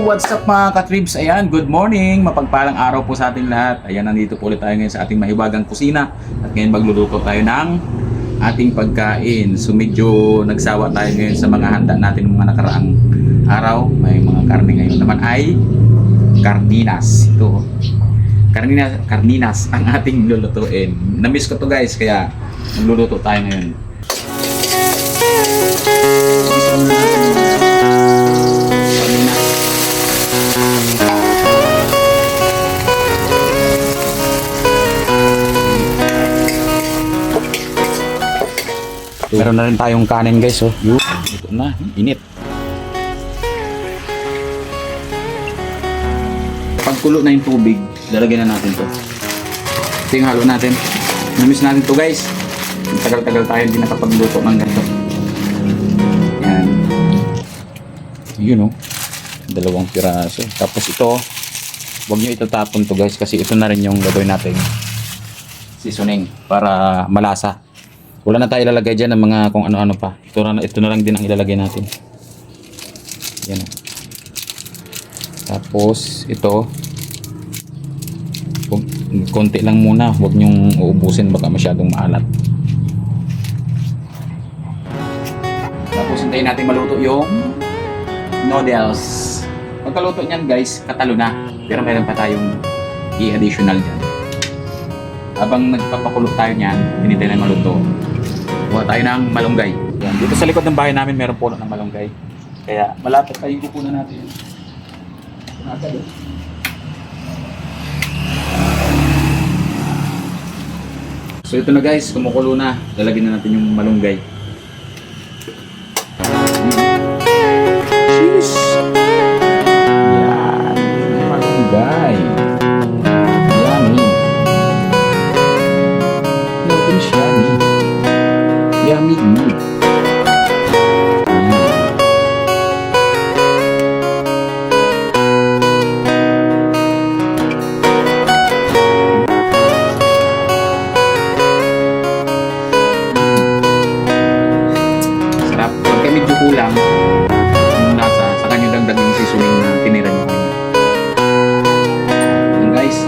what's up mga katribs? Ayan, good morning! Mapagpalang araw po sa ating lahat. Ayan, nandito po ulit tayo ngayon sa ating mahiwagang kusina. At ngayon magluluto tayo ng ating pagkain. So medyo nagsawa tayo ngayon sa mga handa natin ng mga nakaraang araw. May mga karne ngayon naman ay karninas. Ito, karninas ang ating lulutuin. Na-miss ko to guys, kaya magluluto tayo ngayon. Meron na rin tayong kanin guys, oh. Ito na, init. Pagkulo na yung tubig, lalagyan na natin to. Ito yung halo natin. Namiss natin to guys. Tagal-tagal tayo hindi nakapagluto ng ganito. Yan. Yun oh. 2 piraso. Tapos ito, huwag nyo itatapon to guys kasi ito na rin yung gagawin natin seasoning para malasa. Wala na tayo ilalagay dyan ng mga kung ano-ano pa. Ito na lang din ang ilalagay natin. Yan. Tapos, ito. Konti lang muna. Huwag nyong uubusin. Baka masyadong maalat. Tapos, hintayin natin maluto yung noodles. Pagkaluto nyan guys, katalo na. Pero meron pa tayong i-additional dyan. Habang nagpapakulo tayo nyan, hinintay na maluto. Kuha tayo ng malunggay. Yan. Dito sa likod ng bahay namin meron puno ng malunggay. Kaya malapit tayo yung kukunan natin. So ito na guys, kumukulo na. Lalagyan na natin yung malunggay. Cheers! Yan. Malunggay. Yummy. Open siya. Yummy meat. Sarap. Pagka medyo kulang yung nasa, sa kanyang dagdag yung seasoning na tinira nyo kayo. Yan guys.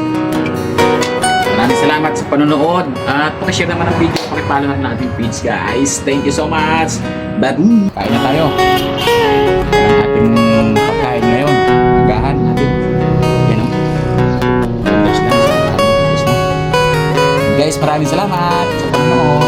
Maraming salamat sa panonood at pakishare naman ang video. Pakipalo na natin page guys. Thank you so much. Babu! Kain na tayo. Ang ating pagkain ngayon. Agahan natin. Yan o. Guys, maraming salamat sa panonood.